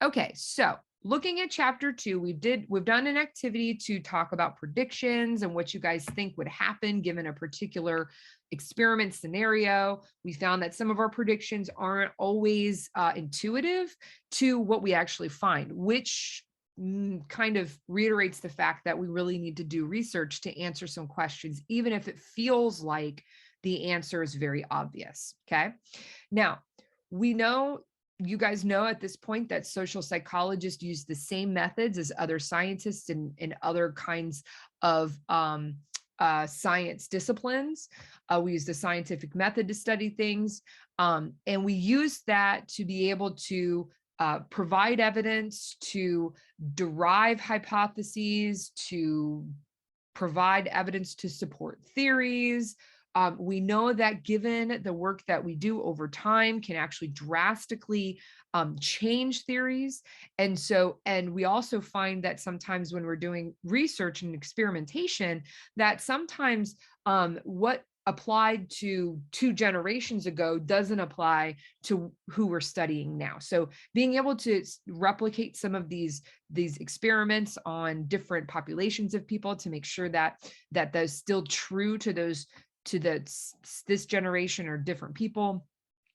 Okay, so looking at chapter 2, we've done an activity to talk about predictions and what you guys think would happen given a particular experiment scenario. We found that some of our predictions aren't always intuitive to what we actually find, which kind of reiterates the fact that we really need to do research to answer some questions, even if it feels like the answer is very obvious. Okay. Now, we know, you guys know at this point, that social psychologists use the same methods as other scientists and other kinds of science disciplines. We use the scientific method to study things. And we use that to be able to provide evidence, to derive hypotheses, to provide evidence to support theories. We know that given the work that we do over time can actually drastically change theories. And we also find that sometimes when we're doing research and experimentation, that sometimes what applied to 2 generations ago doesn't apply to who we're studying now. So being able to replicate some of these experiments on different populations of people to make sure that those still true to this generation or different people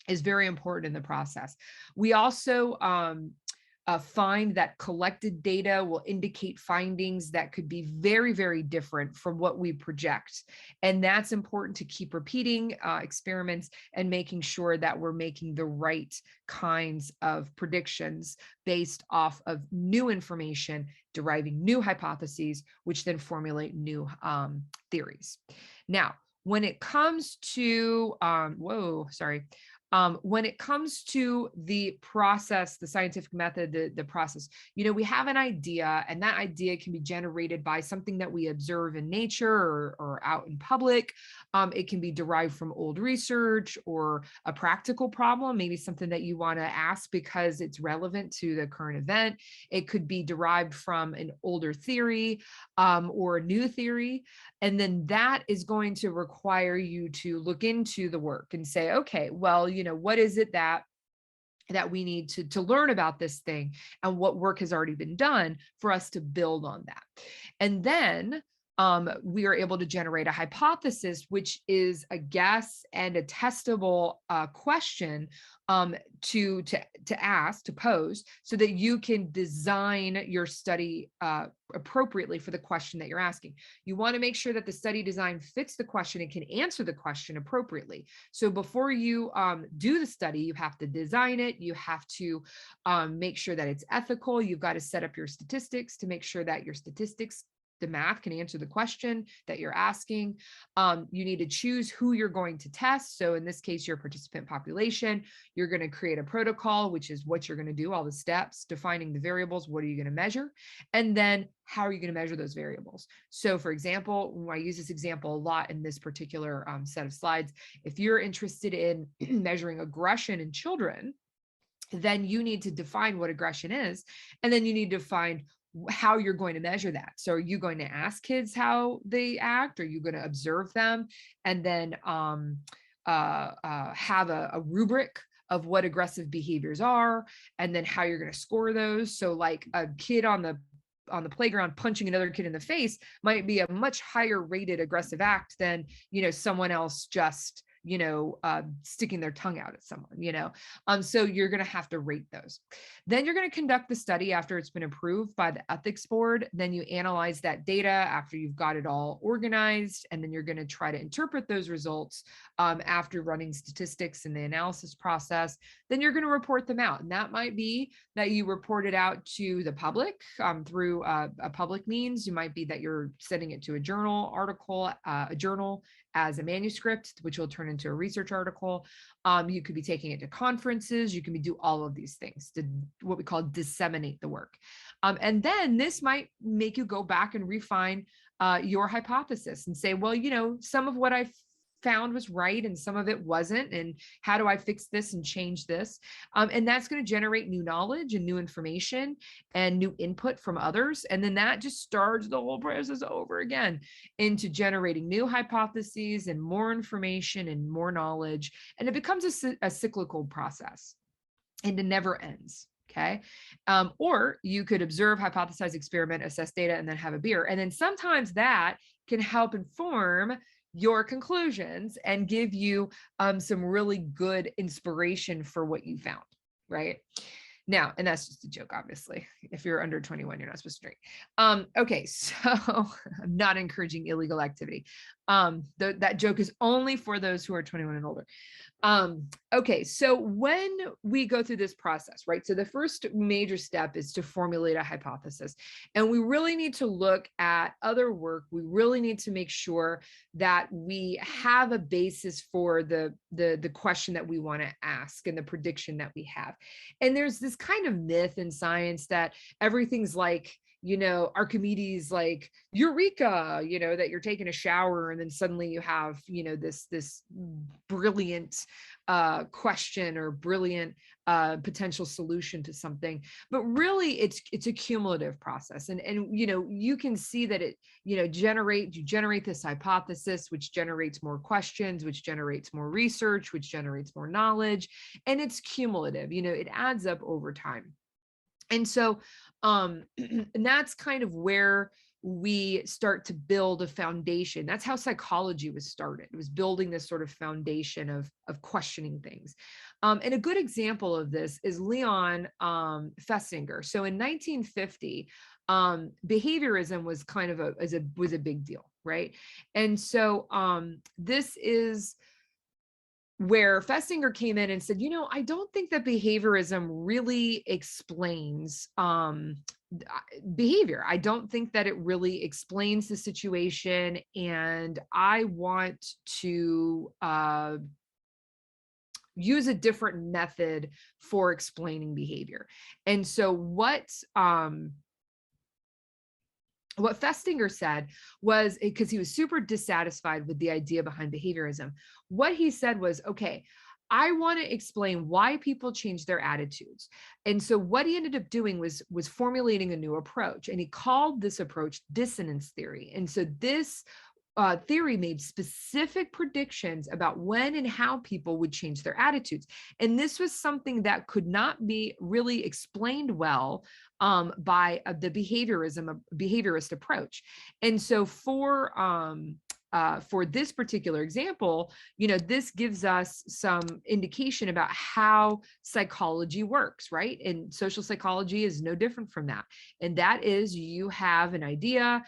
is very important in the process. We also find that collected data will indicate findings that could be very, very different from what we project. And that's important to keep repeating experiments and making sure that we're making the right kinds of predictions based off of new information, deriving new hypotheses, which then formulate new theories. Now, when it comes to, when it comes to the process, the scientific method, the process, we have an idea, and that idea can be generated by something that we observe in nature or out in public. It can be derived from old research or a practical problem, maybe something that you want to ask because it's relevant to the current event. It could be derived from an older theory or a new theory. And then that is going to require you to look into the work and say, okay, well, what is it that we need to learn about this thing, and what work has already been done for us to build on that. And then we are able to generate a hypothesis, which is a guess and a testable question to ask, to pose, so that you can design your study appropriately for the question that you're asking. You want to make sure that the study design fits the question and can answer the question appropriately. So before you do the study, you have to design it. You have to make sure that it's ethical. You've got to set up your statistics to make sure that your statistics, the math, can answer the question that you're asking. You need to choose who you're going to test. So in this case, your participant population. You're going to create a protocol, which is what you're going to do, all the steps, defining the variables, what are you going to measure, and then how are you going to measure those variables. So for example, I use this example a lot in this particular set of slides. If you're interested in measuring aggression in children, then you need to define what aggression is, and then you need to find how you're going to measure that. So are you going to ask kids how they act? Are you going to observe them and then have a rubric of what aggressive behaviors are, and then how you're going to score those? So like a kid on the playground punching another kid in the face might be a much higher rated aggressive act than, someone else just sticking their tongue out at someone, so you're going to have to rate those. Then you're going to conduct the study after it's been approved by the ethics board. Then you analyze that data after you've got it all organized, and then you're going to try to interpret those results after running statistics in the analysis process. Then you're going to report them out, and that might be that you report it out to the public through a public means. You might be that you're sending it to a journal article, a journal as a manuscript, which will turn into a research article. You could be taking it to conferences. You can do all of these things to what we call disseminate the work. And then this might make you go back and refine your hypothesis and say, well, some of what I found was right and some of it wasn't, and how do I fix this and change this? And that's going to generate new knowledge and new information and new input from others. And then that just starts the whole process over again into generating new hypotheses and more information and more knowledge. And it becomes a cyclical process, and it never ends. Okay. Or you could observe, hypothesize, experiment, assess data, and then have a beer. And then sometimes that can help inform your conclusions and give you some really good inspiration for what you found, right? Now, and that's just a joke, obviously. If you're under 21, you're not supposed to drink. Okay, so I'm not encouraging illegal activity. That joke is only for those who are 21 and older. Okay, so when we go through this process, right? So the first major step is to formulate a hypothesis. And we really need to look at other work. We really need to make sure that we have a basis for the question that we want to ask and the prediction that we have. And there's this kind of myth in science that everything's like, Archimedes, like eureka, that you're taking a shower and then suddenly you have, this brilliant question or brilliant potential solution to something. But really it's a cumulative process. And you can see that it, you generate this hypothesis, which generates more questions, which generates more research, which generates more knowledge. And it's cumulative, it adds up over time. And so and that's kind of where we start to build a foundation. That's how psychology was started. It was building this sort of foundation of questioning things. And a good example of this is Leon Festinger. So in 1950, behaviorism was kind of was a big deal, right? And so this is where Festinger came in and said, I don't think that behaviorism really explains behavior. I don't think that it really explains the situation. And I want to use a different method for explaining behavior. And so what Festinger said was, because he was super dissatisfied with the idea behind behaviorism, what he said was, okay, I want to explain why people change their attitudes. And so what he ended up doing was formulating a new approach, and he called this approach dissonance theory. And so this theory made specific predictions about when and how people would change their attitudes. And this was something that could not be really explained well by the behaviorist approach. And so for this particular example, this gives us some indication about how psychology works, right? And social psychology is no different from that. And that is, you have an idea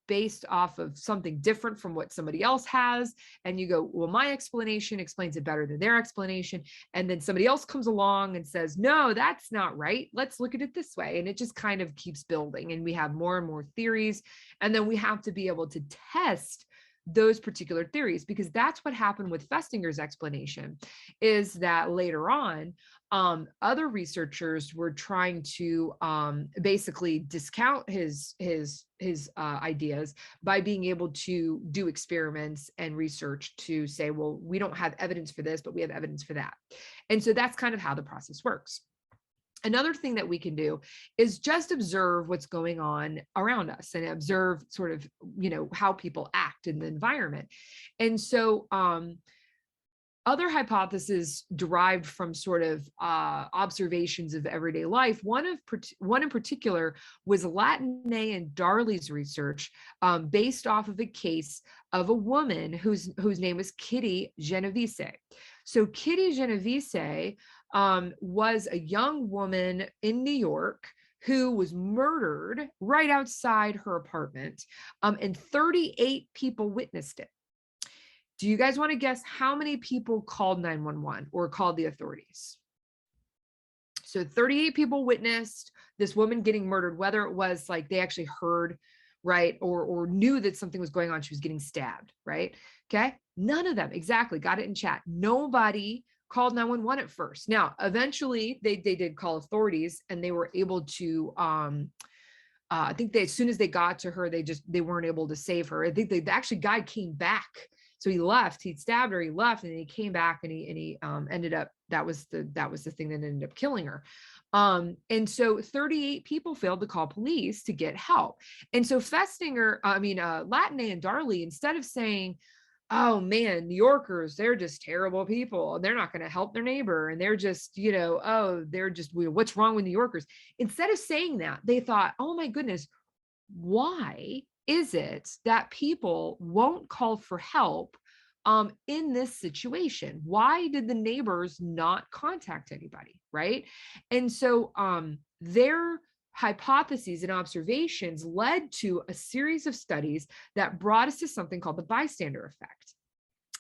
based off of something different from what somebody else has. And you go, well, my explanation explains it better than their explanation. And then somebody else comes along and says, no, that's not right. Let's look at it this way. And it just kind of keeps building. And we have more and more theories. And then we have to be able to test those particular theories, because that's what happened with Festinger's explanation, is that later on, other researchers were trying to basically discount his ideas by being able to do experiments and research to say, well, we don't have evidence for this, but we have evidence for that. And so that's kind of how the process works. Another thing that we can do is just observe what's going on around us and observe sort of, how people act in the environment. And so other hypotheses derived from sort of observations of everyday life. One in particular was Latine and Darley's research based off of a case of a woman whose name was Kitty Genovese. So Kitty Genovese was a young woman in New York who was murdered right outside her apartment, and 38 people witnessed it. Do you guys want to guess how many people called 911 or called the authorities? So 38 people witnessed this woman getting murdered, whether it was like they actually heard, right, or knew that something was going on, she was getting stabbed, right? Okay, none of them, exactly, got it in chat. Nobody called 911 at first. Now, eventually they did call authorities, and they were able to, I think as soon as they got to her, they weren't able to save her. I think the actually guy came back. So he left, he stabbed her, he left, and then he came back and he ended up, that was the thing that ended up killing her. And so 38 people failed to call police to get help. And so Latine and Darley, instead of saying, oh man, New Yorkers, they're just terrible people. They're not going to help their neighbor. And they're just, oh, they're just, what's wrong with New Yorkers? Instead of saying that, they thought, oh my goodness, why is it that people won't call for help in this situation? Why did the neighbors not contact anybody, right? And so their hypotheses and observations led to a series of studies that brought us to something called the bystander effect,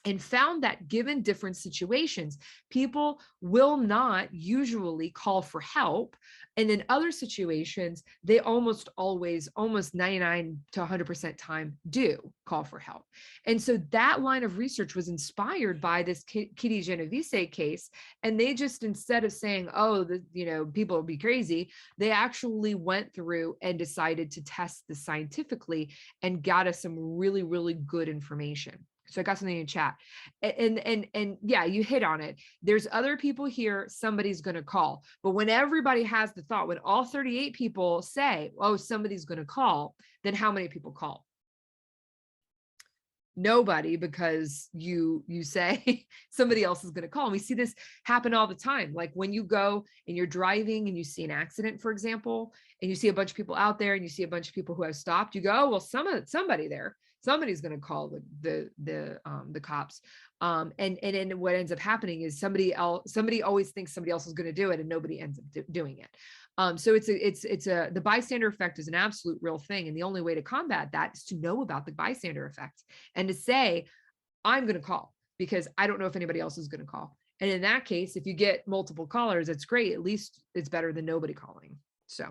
and found that given different situations, people will not usually call for help. And in other situations, they almost always, almost 99 to 100% time, do call for help. And so that line of research was inspired by this Kitty Genovese case. And they just, instead of saying, oh, people will be crazy, they actually went through and decided to test this scientifically and got us some really, really good information. So I got something in chat, and yeah, you hit on it. There's other people here, somebody's going to call. But when everybody has the thought, when all 38 people say, oh, somebody's going to call, then how many people call? Nobody, because you say somebody else is going to call. And we see this happen all the time. Like when you go and you're driving and you see an accident, for example, and you see a bunch of people out there and you see a bunch of people who have stopped, you go, oh, well, somebody there, somebody's going to call the cops. And what ends up happening is somebody always thinks somebody else is going to do it, and nobody ends up doing it. So the bystander effect is an absolute real thing. And the only way to combat that is to know about the bystander effect and to say, I'm going to call because I don't know if anybody else is going to call. And in that case, if you get multiple callers, it's great. At least it's better than nobody calling. So,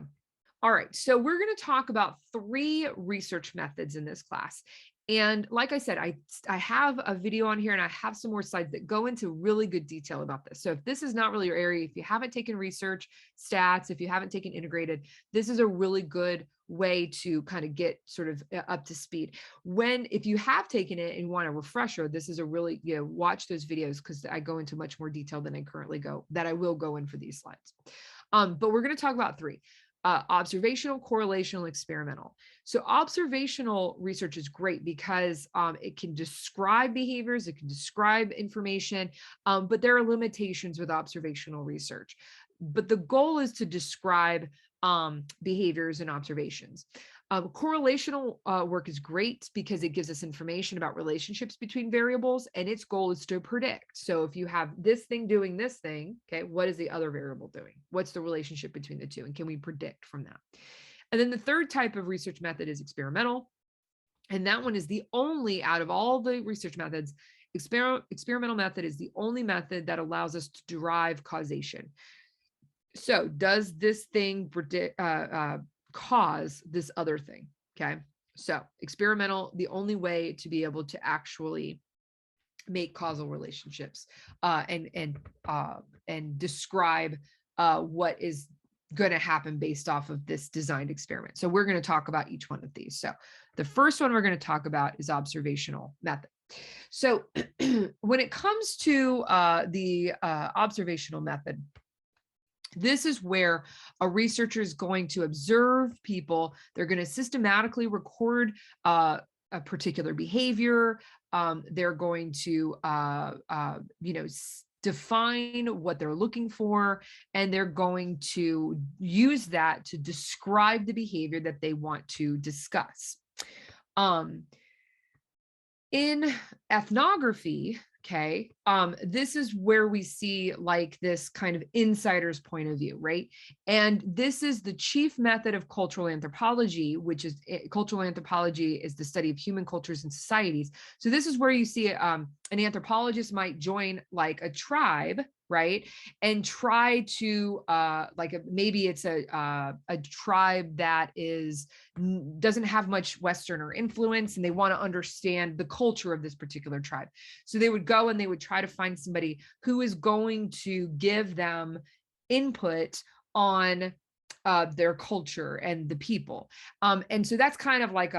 all right. So we're going to talk about 3 research methods in this class. And like I said, I have a video on here and I have some more slides that go into really good detail about this. So if this is not really your area, if you haven't taken research, stats, if you haven't taken integrated, this is a really good way to kind of get sort of up to speed. If you have taken it and want a refresher, this is a really, watch those videos because I go into much more detail than I will go in for these slides. But we're going to talk about 3. Observational, correlational, experimental. So observational research is great because it can describe behaviors, it can describe information, but there are limitations with observational research. But the goal is to describe behaviors and observations. Correlational work is great because it gives us information about relationships between variables, and its goal is to predict. So if you have this thing doing this thing, okay, what is the other variable doing? What's the relationship between the two? And can we predict from that? And then the third type of research method is experimental. And that one is the only, out of all the research methods, experimental method is the only method that allows us to derive causation. So does this thing predict, cause this other thing? Okay. So experimental, the only way to be able to actually make causal relationships and describe what is going to happen based off of this designed experiment. So we're going to talk about each one of these. So the first one we're going to talk about is observational method. So when it comes to the observational method, this is where a researcher is going to observe people. They're going to systematically record a particular behavior. They're going to, define what they're looking for, and they're going to use that to describe the behavior that they want to discuss. In ethnography, okay, this is where we see like this kind of insider's point of view, right? And this is the chief method of cultural anthropology, which is cultural anthropology is the study of human cultures and societies. So this is where you see an anthropologist might join like a tribe, right? And try to maybe it's a tribe that doesn't have much Westerner influence, and they want to understand the culture of this particular tribe. So they would go and they would try to find somebody who is going to give them input on their culture and the people. And so that's kind of like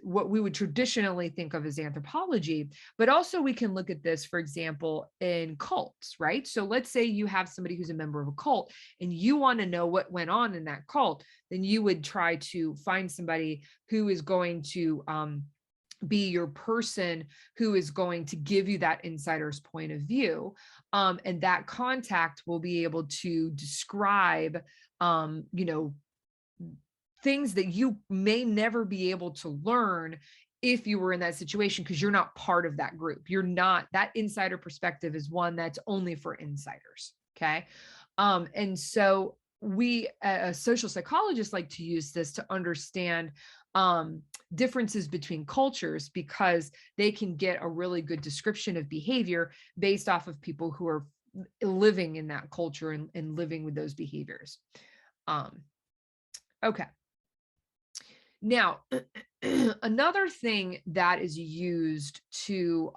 what we would traditionally think of as anthropology, but also we can look at this, for example, in cults, right? So let's say you have somebody who's a member of a cult and you want to know what went on in that cult, then you would try to find somebody who is going to be your person who is going to give you that insider's point of view. And that contact will be able to describe, things that you may never be able to learn if you were in that situation, because you're not part of that group. You're not, that insider perspective is one that's only for insiders. Okay. And so we, social psychologists, like to use this to understand differences between cultures, because they can get a really good description of behavior based off of people who are living in that culture and living with those behaviors. Okay. Now, another thing that is used to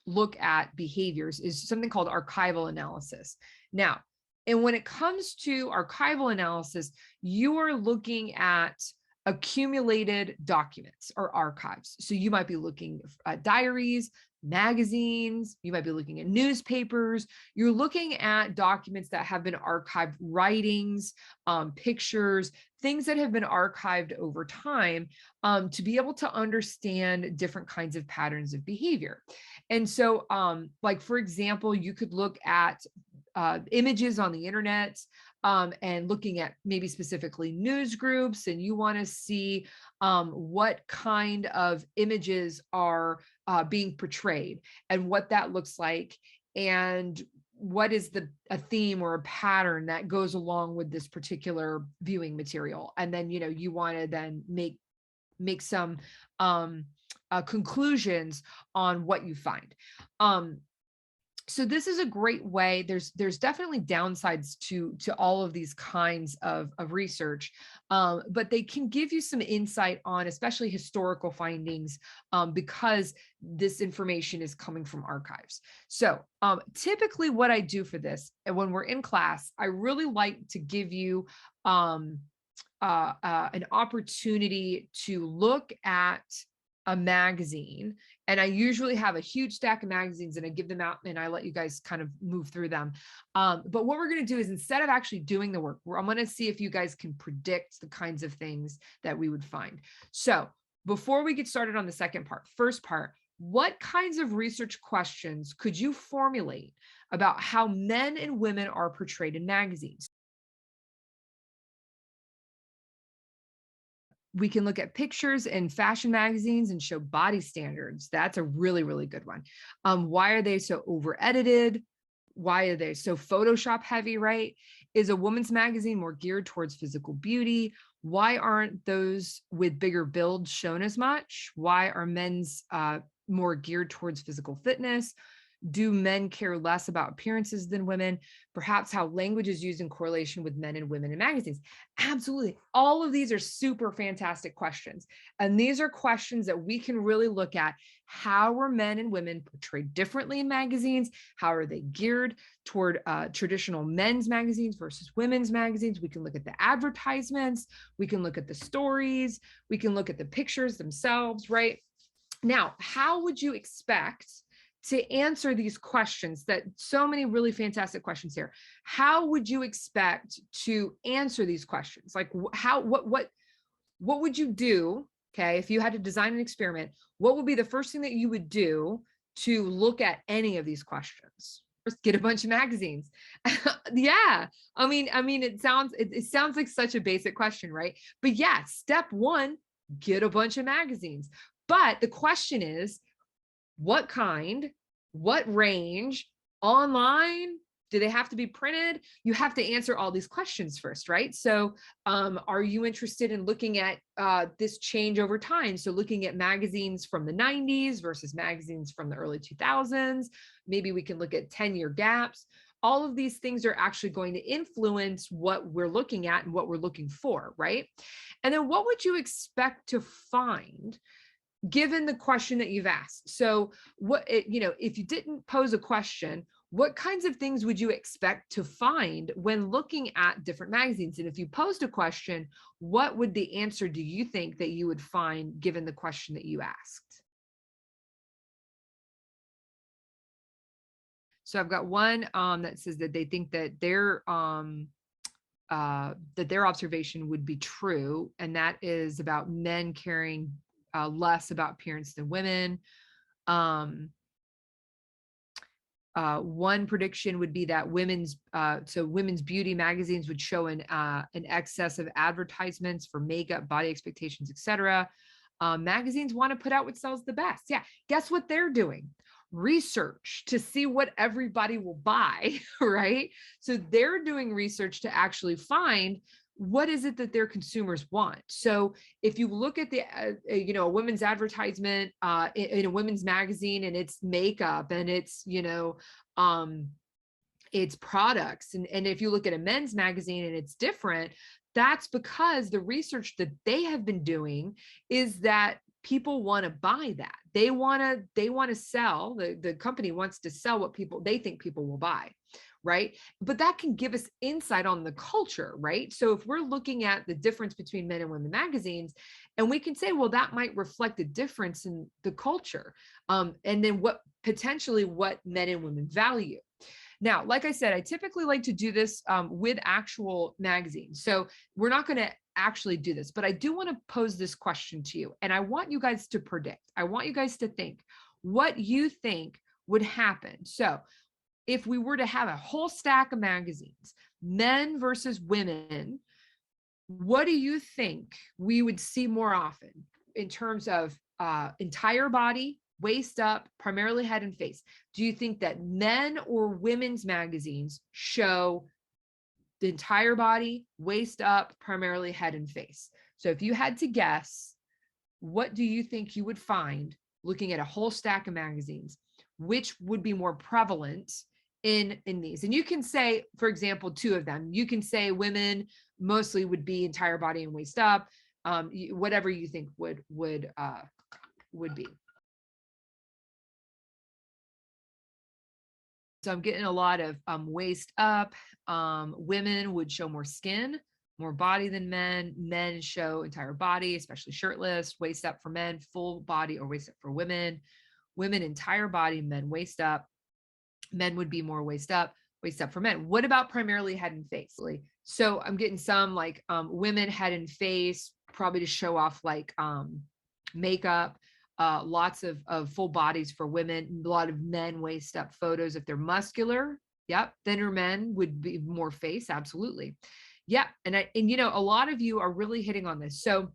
look at behaviors is something called archival analysis. Now, and when it comes to archival analysis, you are looking at accumulated documents or archives. So you might be looking at diaries, magazines, you might be looking at newspapers, you're looking at documents that have been archived, writings, pictures, things that have been archived over time, to be able to understand different kinds of patterns of behavior. And so, like, for example, you could look at images on the internet, and looking at maybe specifically news groups, and you want to see what kind of images are being portrayed and what that looks like, and what is a theme or a pattern that goes along with this particular viewing material. And then, you want to then make some conclusions on what you find. So this is a great way. There's definitely downsides to all of these kinds of research, but they can give you some insight on especially historical findings, because this information is coming from archives. So typically what I do for this, and when we're in class, I really like to give you an opportunity to look at a magazine. And I usually have a huge stack of magazines and I give them out and I let you guys kind of move through them. But what we're going to do is, instead of actually doing the work, I'm going to see if you guys can predict the kinds of things that we would find. So before we get started on the first part, what kinds of research questions could you formulate about how men and women are portrayed in magazines? We can look at pictures in fashion magazines and show body standards. That's a really, really good one. Why are they so over edited? Why are they so Photoshop heavy, right? Is a woman's magazine more geared towards physical beauty? Why aren't those with bigger builds shown as much? Why are men's more geared towards physical fitness? Do men care less about appearances than women? Perhaps how language is used in correlation with men and women in magazines. Absolutely. All of these are super fantastic questions. And these are questions that we can really look at. How are men and women portrayed differently in magazines? How are they geared toward traditional men's magazines versus women's magazines? We can look at the advertisements. We can look at the stories. We can look at the pictures themselves, right? Now, how would you expect to answer these questions? That so many really fantastic questions here. How would you expect to answer these questions? Like what would you do? Okay. If you had to design an experiment, what would be the first thing that you would do to look at any of these questions? First, get a bunch of magazines. Yeah. I mean, it sounds like such a basic question, right? But yeah, step one, get a bunch of magazines. But the question is, what kind, what range, online, do they have to be printed? You have to answer all these questions first, right? So are you interested in looking at this change over time? So looking at magazines from the 90s versus magazines from the early 2000s. Maybe we can look at 10-year gaps. All of these things are actually going to influence what we're looking at and what we're looking for, right? And then what would you expect to find given the question that you've asked? So if you didn't pose a question, what kinds of things would you expect to find when looking at different magazines? And if you posed a question, what would the answer do you think that you would find given the question that you asked? So I've got one that says that they think that their observation would be true, and that is about men carrying less about appearance than women. One prediction would be that women's beauty magazines would show an excess of advertisements for makeup, body expectations, etc. Magazines want to put out what sells the best. Yeah, guess what they're doing? Research to see what everybody will buy, right? So they're doing research to actually find what is it that their consumers want. So if you look at the a women's advertisement in a women's magazine, and it's makeup and it's it's products, and if you look at a men's magazine and it's different, that's because the research that they have been doing is that people want to buy that. They want to sell, the company wants to sell what they think people will buy, right? But that can give us insight on the culture, right? So if we're looking at the difference between men and women magazines, and we can say, well, that might reflect a difference in the culture, and then what men and women value. Now, like I said, I typically like to do this with actual magazines. So we're not going to actually do this, but I do want to pose this question to you. And I want you guys to predict. I want you guys to think what you think would happen. So if we were to have a whole stack of magazines, men versus women, what do you think we would see more often in terms of entire body, waist up, primarily head and face? Do you think that men or women's magazines show the entire body, waist up, primarily head and face? So if you had to guess, what do you think you would find looking at a whole stack of magazines? Which would be more prevalent in these? And you can say, for example, two of them. You can say women mostly would be entire body and waist up, whatever you think would be. So I'm getting a lot of waist up. Women would show more skin, more body than men. Men show entire body, especially shirtless. Waist up for men, full body or waist up for women. Women entire body, men waist up. Men would be more waist up for men. What about primarily head and face? So I'm getting some like women head and face, probably to show off like makeup. Lots of full bodies for women, a lot of men waist up photos. If they're muscular, yep, thinner men would be more face, absolutely. Yeah, and a lot of you are really hitting on this. So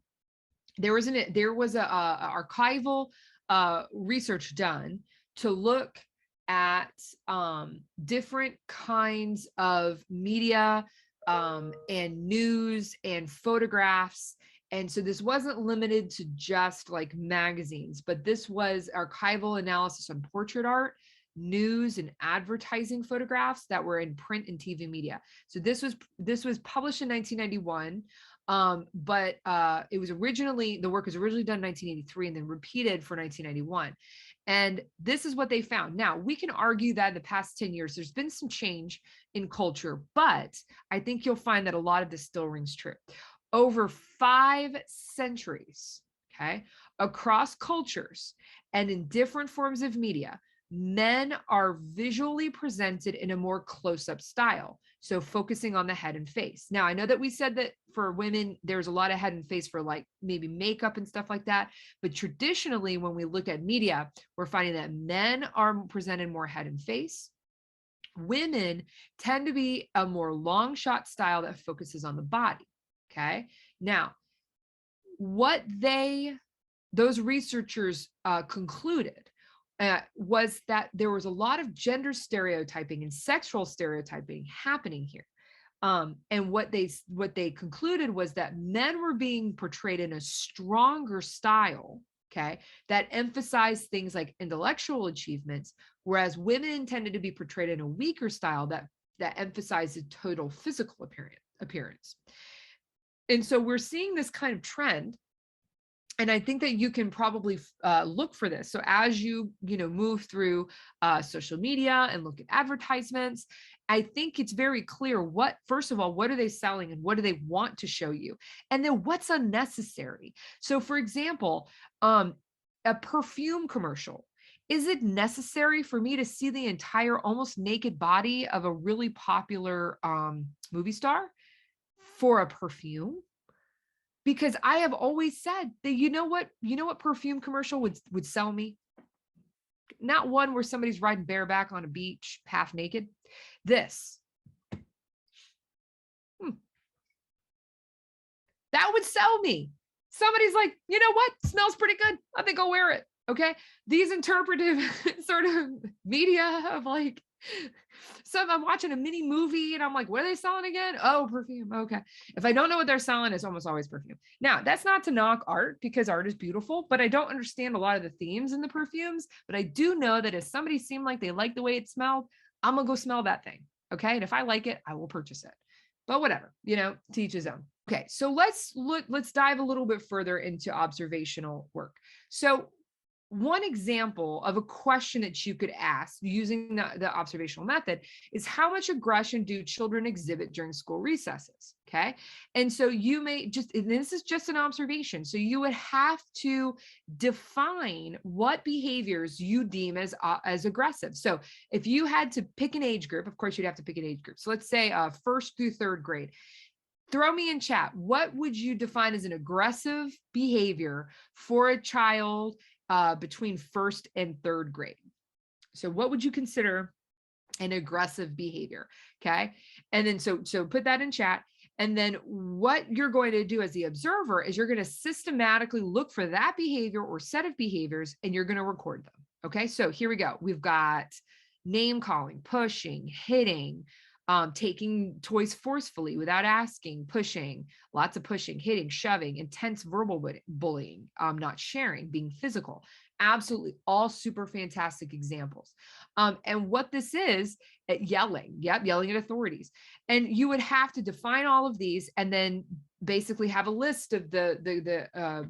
there was a archival research done to look at different kinds of media and news and photographs. And so this wasn't limited to just like magazines, but this was archival analysis on portrait art, news, and advertising photographs that were in print and TV media. So this was published in 1991, but the work was originally done in 1983 and then repeated for 1991. And this is what they found. Now, we can argue that in the past 10 years, there's been some change in culture, but I think you'll find that a lot of this still rings true. Over 5 centuries, okay, across cultures and in different forms of media, men are visually presented in a more close-up style. So focusing on the head and face. Now, I know that we said that for women, there's a lot of head and face for like maybe makeup and stuff like that. But traditionally, when we look at media, we're finding that men are presented more head and face. Women tend to be a more long shot style that focuses on the body. Okay. Now, what those researchers concluded was that there was a lot of gender stereotyping and sexual stereotyping happening here. And what they concluded was that men were being portrayed in a stronger style, okay, that emphasized things like intellectual achievements, whereas women tended to be portrayed in a weaker style that emphasized a total physical appearance. And so we're seeing this kind of trend. And I think that you can probably look for this. So as you move through social media and look at advertisements, I think it's very clear first of all, what are they selling and what do they want to show you? And then what's unnecessary? So for example, a perfume commercial. Is it necessary for me to see the entire almost naked body of a really popular movie star for a perfume? because I have always said that, you know what perfume commercial would sell me? Not one where somebody's riding bareback on a beach, half naked. This. That would sell me. Somebody's like, you know what? Smells pretty good. I think I'll wear it. Okay. These interpretive sort of media of like, so I'm watching a mini movie and I'm like, what are they selling again? Oh, perfume. Okay. If I don't know what they're selling, it's almost always perfume. Now, that's not to knock art, because art is beautiful, but I don't understand a lot of the themes in the perfumes. But I do know that if somebody seemed like they liked the way it smelled, I'm going to go smell that thing. Okay. And if I like it, I will purchase it. But whatever, to each his own. Okay, so let's dive a little bit further into observational work. So one example of a question that you could ask using the observational method is, how much aggression do children exhibit during school recesses? Okay. And so you may just, and this is just an observation. So you would have to define what behaviors you deem as aggressive. So if you had to pick an age group, of course you'd have to pick an age group. So let's say first through third grade. Throw me in chat. What would you define as an aggressive behavior for a child between first and third grade? So what would you consider an aggressive behavior? Okay. And then so put that in chat. And then what you're going to do as the observer is you're going to systematically look for that behavior or set of behaviors, and you're going to record them. Okay. So here we go. We've got name calling, pushing, hitting, taking toys forcefully without asking, pushing, lots of pushing, hitting, shoving, intense verbal bullying, not sharing, being physical. Absolutely all super fantastic examples. And what this is, yelling, yelling at authorities. And you would have to define all of these and then basically have a list of the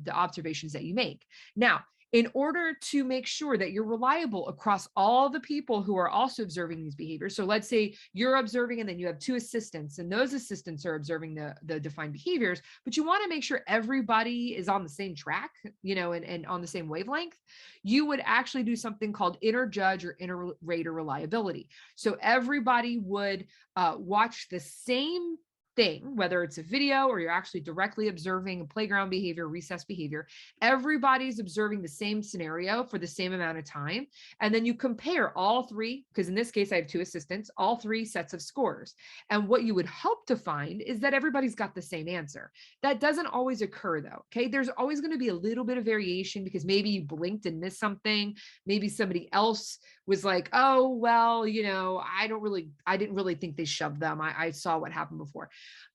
observations that you make. Now, in order to make sure that you're reliable across all the people who are also observing these behaviors. So let's say you're observing and then you have two assistants, and those assistants are observing the defined behaviors, but you want to make sure everybody is on the same track, and on the same wavelength. You would actually do something called inter-judge or inter-rater reliability. So everybody would watch the same thing, whether it's a video or you're actually directly observing a playground behavior, recess behavior. Everybody's observing the same scenario for the same amount of time. And then you compare all three, because in this case, I have two assistants, all three sets of scores. And what you would hope to find is that everybody's got the same answer. That doesn't always occur though. Okay. There's always going to be a little bit of variation because maybe you blinked and missed something. Maybe somebody else was like, oh, well, I didn't really think they shoved them. I saw what happened before.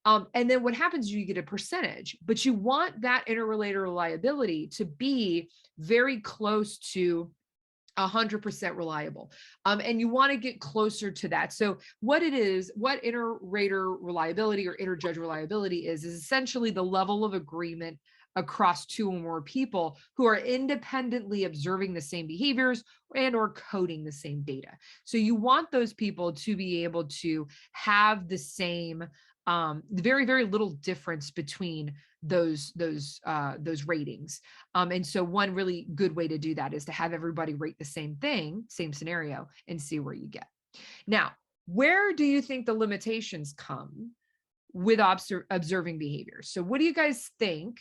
And then what happens is you get a percentage, but you want that interrelator reliability to be very close to 100% reliable. And you want to get closer to that. So what inter-rater reliability or inter-judge reliability is essentially the level of agreement across two or more people who are independently observing the same behaviors and or coding the same data. So you want those people to be able to have the same very, very little difference between those ratings. And so one really good way to do that is to have everybody rate the same thing, same scenario, and see where you get. Now, where do you think the limitations come with observing behaviors? So what do you guys think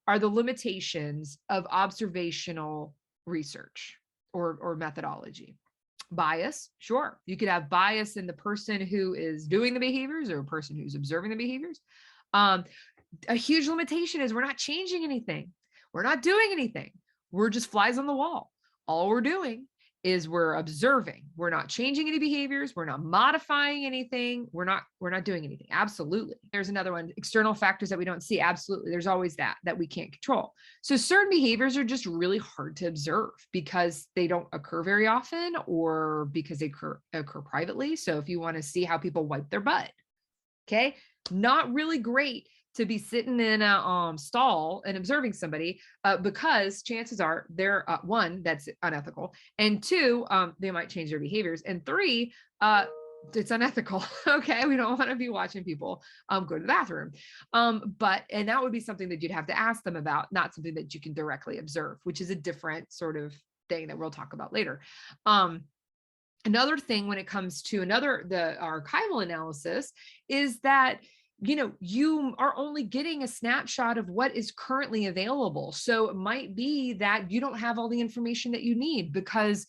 are the limitations of observational research or methodology? Bias, sure. You could have bias in the person who is doing the behaviors or a person who's observing the behaviors. A huge limitation is we're not changing anything. We're not doing anything. We're just flies on the wall. All we're doing is we're observing. We're not changing any behaviors. We're not modifying anything. We're not doing anything. Absolutely. There's another one, external factors that we don't see. Absolutely. There's always that we can't control. So certain behaviors are just really hard to observe because they don't occur very often or because they occur privately. So if you want to see how people wipe their butt, okay, not really great to be sitting in a stall and observing somebody because chances are they're one, that's unethical, and two, they might change their behaviors, and three, it's unethical. Okay, we don't want to be watching people go to the bathroom, and that would be something that you'd have to ask them about, not something that you can directly observe, which is a different sort of thing that we'll talk about later. Another thing when it comes to the archival analysis is that you are only getting a snapshot of what is currently available. So it might be that you don't have all the information that you need because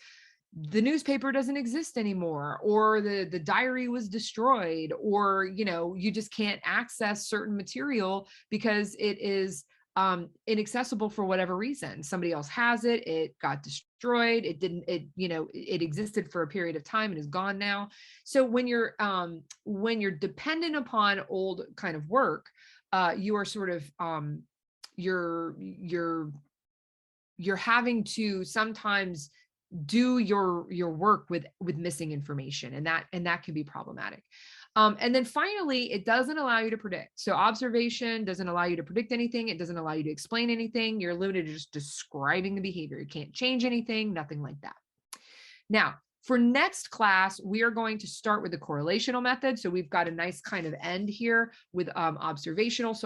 the newspaper doesn't exist anymore, or the diary was destroyed, or you just can't access certain material because it is inaccessible for whatever reason. Somebody else has it, it got destroyed, it didn't, it existed for a period of time and is gone now. So when you're dependent upon old kind of work, you are sort of you're having to sometimes do your work with missing information, and that can be problematic. And then finally, it doesn't allow you to predict. So observation doesn't allow you to predict anything. It doesn't allow you to explain anything. You're limited to just describing the behavior. You can't change anything, nothing like that. Now, for next class, we are going to start with the correlational method. So we've got a nice kind of end here with observational. So